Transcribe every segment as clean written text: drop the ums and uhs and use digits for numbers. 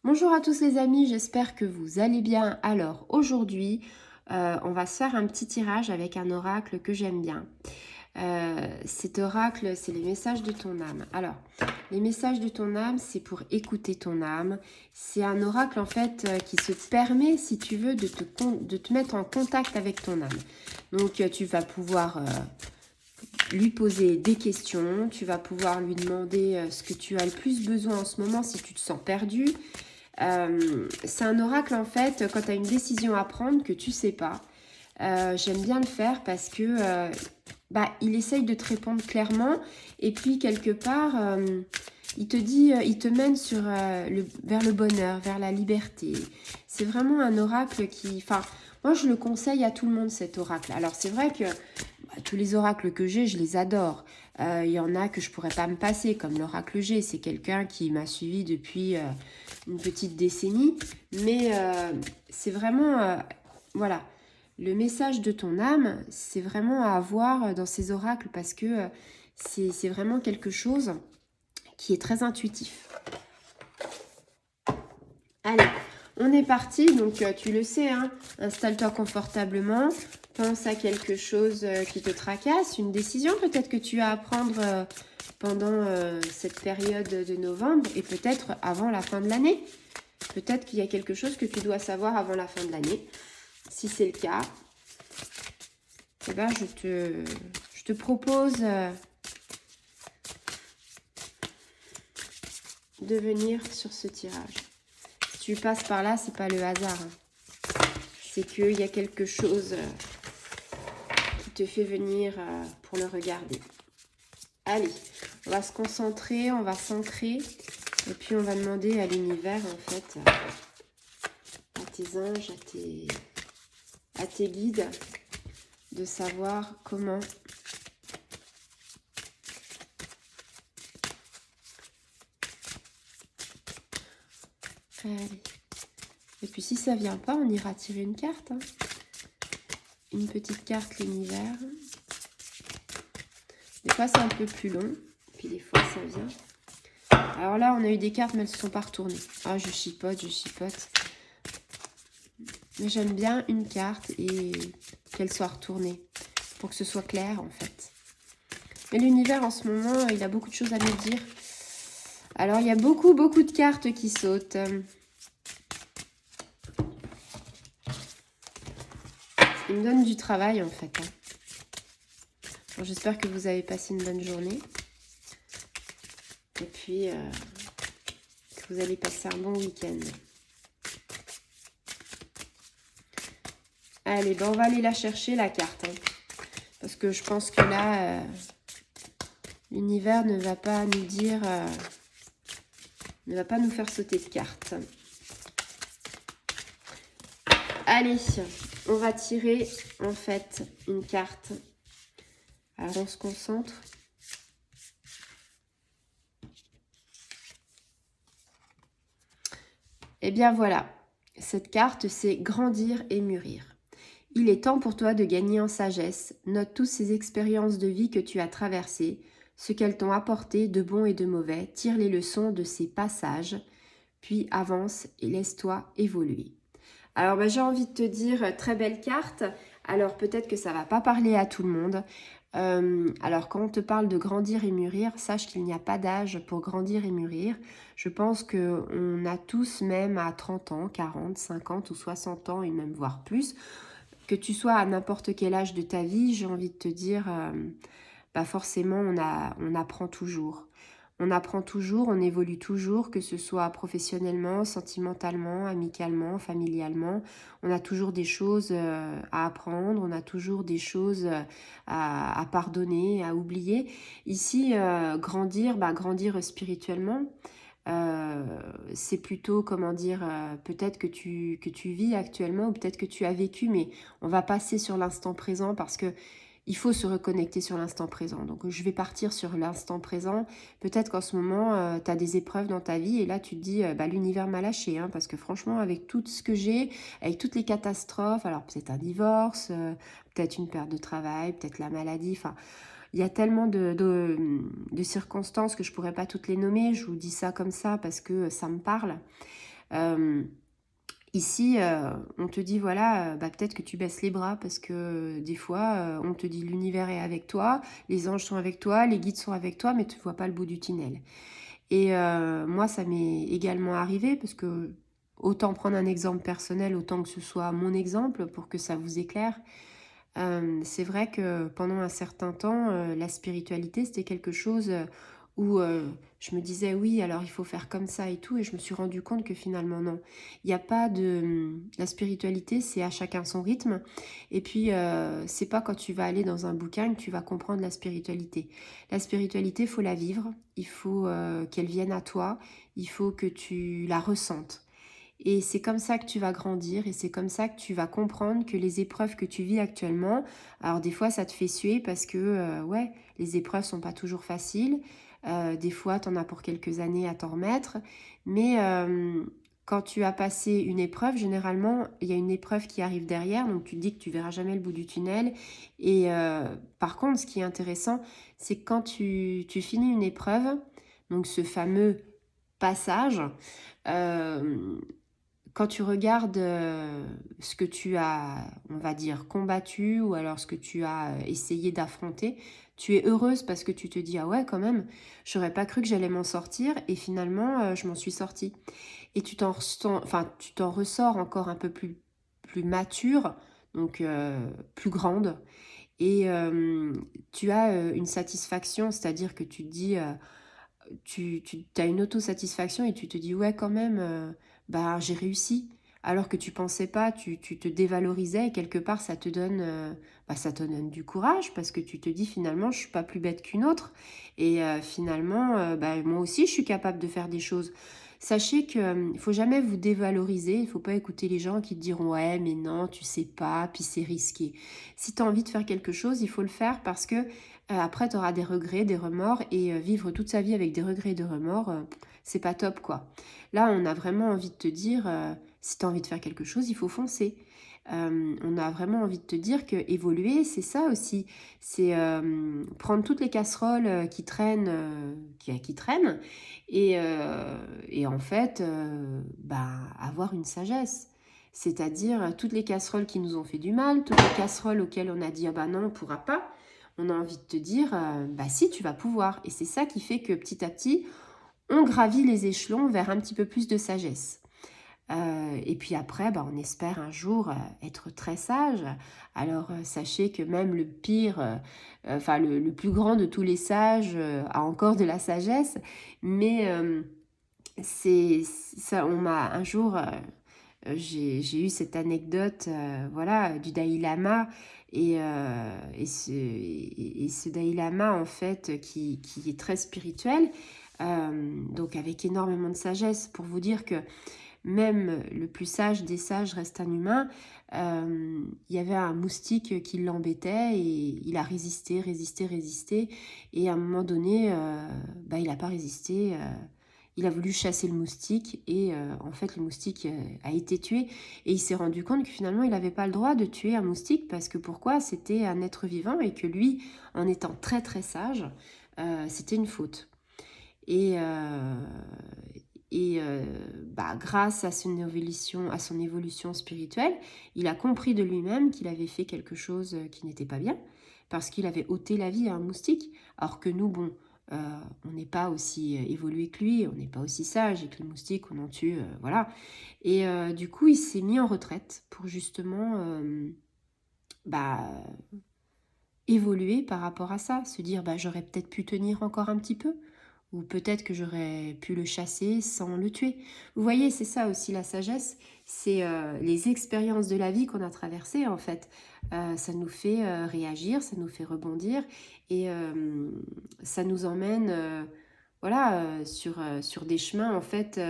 Bonjour à tous les amis, j'espère que vous allez bien. Alors aujourd'hui, on va se faire un petit tirage avec un oracle que j'aime bien. Cet oracle, c'est les messages de ton âme. Alors, les messages de ton âme, c'est pour écouter ton âme. C'est un oracle en fait qui se permet, si tu veux, de te mettre en contact avec ton âme. Donc, tu vas pouvoir lui poser des questions, tu vas pouvoir lui demander ce que tu as le plus besoin en ce moment si tu te sens perdu. C'est un oracle en fait quand tu as une décision à prendre que tu sais pas. J'aime bien le faire parce que il essaye de te répondre clairement et puis quelque part il te dit, il te mène vers le bonheur, vers la liberté. C'est vraiment un oracle enfin, moi je le conseille à tout le monde cet oracle. Alors c'est vrai que tous les oracles que j'ai, je les adore. Il y en a que je pourrais pas me passer, comme l'oracle G. C'est quelqu'un qui m'a suivi depuis une petite décennie. Mais c'est vraiment, voilà, le message de ton âme, c'est vraiment à avoir dans ces oracles parce que c'est vraiment quelque chose qui est très intuitif. Allez, on est parti. Donc, tu le sais, hein, installe-toi confortablement. Pense à quelque chose qui te tracasse, une décision peut-être que tu as à prendre pendant cette période de novembre et peut-être avant la fin de l'année. Peut-être qu'il y a quelque chose que tu dois savoir avant la fin de l'année. Si c'est le cas, eh ben, je te propose de venir sur ce tirage. Si tu passes par là, c'est pas le hasard. Hein. C'est qu'il y a quelque chose qui te fait venir pour le regarder. Allez, on va se concentrer, on va s'ancrer. Et puis on va demander à l'univers, en fait, à tes anges, à tes guides, de savoir comment allez. Et puis si ça vient pas, on ira tirer une carte. Hein. Une petite carte l'univers. Des fois c'est un peu plus long, puis des fois ça vient. Alors là on a eu des cartes mais elles ne se sont pas retournées. Ah je chipote. Mais j'aime bien une carte et qu'elle soit retournée pour que ce soit clair en fait. Mais l'univers en ce moment il a beaucoup de choses à nous dire. Alors il y a beaucoup de cartes qui sautent. Il me donne du travail en fait. Hein. Bon, j'espère que vous avez passé une bonne journée. Et puis, que vous allez passer un bon week-end. Allez, ben on va aller la chercher, la carte. Hein, parce que je pense que là, l'univers ne va pas nous dire... ne va pas nous faire sauter de carte. Allez, on va tirer, en fait, une carte. Alors, on se concentre. Eh bien voilà, cette carte c'est grandir et mûrir. Il est temps pour toi de gagner en sagesse, note toutes ces expériences de vie que tu as traversées, ce qu'elles t'ont apporté de bon et de mauvais, tire les leçons de ces passages, puis avance et laisse-toi évoluer. Alors j'ai envie de te dire, très belle carte, alors peut-être que ça ne va pas parler à tout le monde. Alors quand on te parle de grandir et mûrir, sache qu'il n'y a pas d'âge pour grandir et mûrir. Je pense qu'on a tous, même à 30 ans, 40, 50 ou 60 ans et même voire plus, que tu sois à n'importe quel âge de ta vie, j'ai envie de te dire, forcément on apprend toujours. On apprend toujours, on évolue toujours, que ce soit professionnellement, sentimentalement, amicalement, familialement. On a toujours des choses à apprendre, on a toujours des choses à pardonner, à oublier. Ici, grandir spirituellement, c'est plutôt, comment dire, peut-être que tu vis actuellement ou peut-être que tu as vécu, mais on va passer sur l'instant présent parce que il faut se reconnecter sur l'instant présent. Donc je vais partir sur l'instant présent. Peut-être qu'en ce moment, tu as des épreuves dans ta vie et là tu te dis, l'univers m'a lâché. Hein, parce que franchement, avec tout ce que j'ai, avec toutes les catastrophes, alors peut-être un divorce, peut-être une perte de travail, peut-être la maladie, enfin... Il y a tellement de circonstances que je ne pourrais pas toutes les nommer. Je vous dis ça comme ça parce que ça me parle. Ici, on te dit, voilà, bah, peut-être que tu baisses les bras parce que des fois, on te dit l'univers est avec toi, les anges sont avec toi, les guides sont avec toi, mais tu ne vois pas le bout du tunnel. Et moi, ça m'est également arrivé parce que autant prendre un exemple personnel, autant que ce soit mon exemple pour que ça vous éclaire. C'est vrai que pendant un certain temps, la spiritualité, c'était quelque chose où je me disais oui, alors il faut faire comme ça et tout, et je me suis rendu compte que finalement non. Il n'y a pas de... La spiritualité, c'est à chacun son rythme, et puis c'est pas quand tu vas aller dans un bouquin que tu vas comprendre la spiritualité. La spiritualité, il faut la vivre, il faut qu'elle vienne à toi, il faut que tu la ressentes. Et c'est comme ça que tu vas grandir et c'est comme ça que tu vas comprendre que les épreuves que tu vis actuellement, alors des fois ça te fait suer parce que ouais, les épreuves sont pas toujours faciles. Des fois, tu en as pour quelques années à t'en remettre. Mais quand tu as passé une épreuve, généralement, il y a une épreuve qui arrive derrière. Donc tu te dis que tu verras jamais le bout du tunnel. Et par contre, ce qui est intéressant, c'est que quand tu finis une épreuve, donc ce fameux passage, euh, quand tu regardes ce que tu as, on va dire, combattu ou alors ce que tu as essayé d'affronter, tu es heureuse parce que tu te dis, ah ouais, quand même, j'aurais pas cru que j'allais m'en sortir et finalement, je m'en suis sortie. Et tu t'en ressors encore un peu plus mature, donc plus grande. Et tu as une satisfaction, c'est-à-dire que tu te dis, tu as une autosatisfaction et tu te dis ouais quand même bah j'ai réussi alors que tu pensais pas, tu te dévalorisais et quelque part ça te donne du courage parce que tu te dis finalement je suis pas plus bête qu'une autre et finalement bah, moi aussi je suis capable de faire des choses. Sachez que il faut jamais vous dévaloriser, il faut pas écouter les gens qui te diront ouais mais non tu sais pas puis c'est risqué. Si tu as envie de faire quelque chose il faut le faire parce que après, tu auras des regrets, des remords, et vivre toute sa vie avec des regrets et des remords, c'est pas top, quoi. Là, on a vraiment envie de te dire, si tu as envie de faire quelque chose, il faut foncer. On a vraiment envie de te dire que évoluer, c'est ça aussi. C'est prendre toutes les casseroles qui traînent, qui traînent, et en fait, bah, avoir une sagesse. C'est-à-dire toutes les casseroles qui nous ont fait du mal, toutes les casseroles auxquelles on a dit, ah bah non, on ne pourra pas, on a envie de te dire, bah si, tu vas pouvoir. Et c'est ça qui fait que petit à petit, on gravit les échelons vers un petit peu plus de sagesse. Et puis après, bah, on espère un jour être très sage. Alors sachez que même le pire, enfin le plus grand de tous les sages a encore de la sagesse. Mais c'est ça, on m'a un jour, j'ai eu cette anecdote voilà, du Dalai Lama et ce Dalai Lama en fait qui est très spirituel, donc avec énormément de sagesse pour vous dire que même le plus sage des sages reste un humain. Il y avait un moustique qui l'embêtait et il a résisté et à un moment donné bah, il n'a pas résisté. Il a voulu chasser le moustique et en fait le moustique a été tué et il s'est rendu compte que finalement il n'avait pas le droit de tuer un moustique parce que pourquoi? C'était un être vivant et que lui, en étant très très sage, c'était une faute. Et, bah, grâce à son évolution spirituelle, il a compris de lui-même qu'il avait fait quelque chose qui n'était pas bien parce qu'il avait ôté la vie à un moustique. Alors que nous, bon, on n'est pas aussi évolué que lui, on n'est pas aussi sage et que le moustique, on en tue, voilà. Et du coup, il s'est mis en retraite pour justement bah, évoluer par rapport à ça, se dire bah, j'aurais peut-être pu tenir encore un petit peu, ou peut-être que j'aurais pu le chasser sans le tuer. Vous voyez, c'est ça aussi la sagesse, c'est les expériences de la vie qu'on a traversées en fait. Ça nous fait réagir, ça nous fait rebondir et ça nous emmène voilà, sur des chemins en fait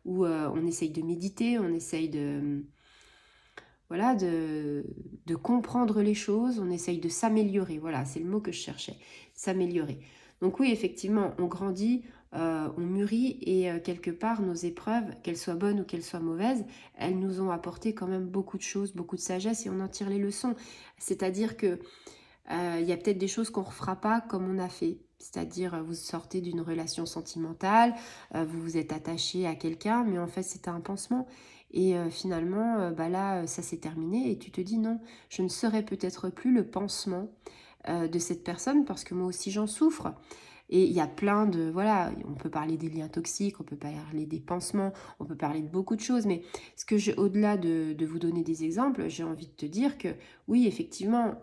où on essaye de méditer, on essaye de voilà, de comprendre les choses, on essaye de s'améliorer. Voilà, c'est le mot que je cherchais, s'améliorer. Donc oui, effectivement, on grandit, on mûrit et quelque part, nos épreuves, qu'elles soient bonnes ou qu'elles soient mauvaises, elles nous ont apporté quand même beaucoup de choses, beaucoup de sagesse et on en tire les leçons. C'est-à-dire que il y a peut-être des choses qu'on ne refera pas comme on a fait. C'est-à-dire, vous sortez d'une relation sentimentale, vous vous êtes attaché à quelqu'un, mais en fait, c'était un pansement. Et finalement, bah là, ça s'est terminé et tu te dis: «Non, je ne serai peut-être plus le pansement, de cette personne parce que moi aussi j'en souffre». Et il y a plein de voilà, on peut parler des liens toxiques, on peut parler des pansements, on peut parler de beaucoup de choses, mais ce que je au-delà de vous donner des exemples, j'ai envie de te dire que oui, effectivement,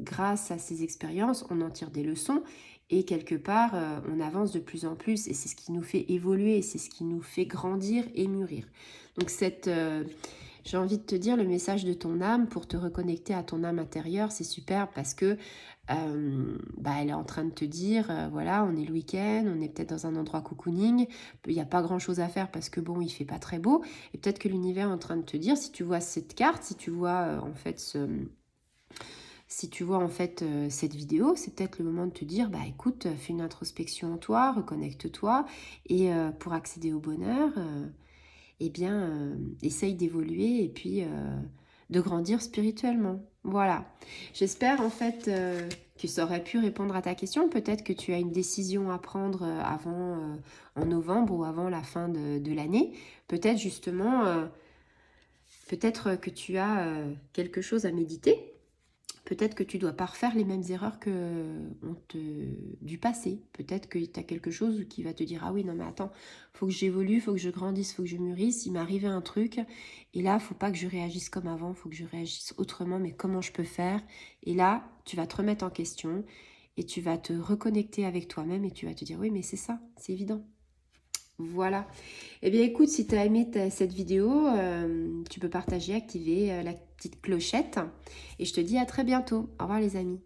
grâce à ces expériences, on en tire des leçons et quelque part, on avance de plus en plus et c'est ce qui nous fait évoluer, c'est ce qui nous fait grandir et mûrir. Donc j'ai envie de te dire, le message de ton âme pour te reconnecter à ton âme intérieure, c'est super parce que bah, elle est en train de te dire, voilà, on est le week-end, on est peut-être dans un endroit cocooning, il n'y a pas grand-chose à faire parce que bon, il fait pas très beau. Et peut-être que l'univers est en train de te dire, si tu vois cette carte, si tu vois cette vidéo, c'est peut-être le moment de te dire, bah écoute, fais une introspection en toi, reconnecte-toi et pour accéder au bonheur, eh bien, essaye d'évoluer et puis de grandir spirituellement. Voilà. J'espère en fait que ça aurait pu répondre à ta question. Peut-être que tu as une décision à prendre en novembre ou avant la fin de l'année. Peut-être justement, peut-être que tu as quelque chose à méditer. Peut-être que tu dois pas refaire les mêmes erreurs du passé. Peut-être que tu as quelque chose qui va te dire, ah oui, non mais attends, faut que j'évolue, faut que je grandisse, faut que je mûrisse, il m'est arrivé un truc, et là, faut pas que je réagisse comme avant, faut que je réagisse autrement, mais comment je peux faire? Et là, tu vas te remettre en question, et tu vas te reconnecter avec toi-même, et tu vas te dire, oui, mais c'est ça, c'est évident. Voilà. Eh bien, écoute, si tu as aimé cette vidéo, tu peux partager, activer la petite clochette. Et je te dis à très bientôt. Au revoir les amis.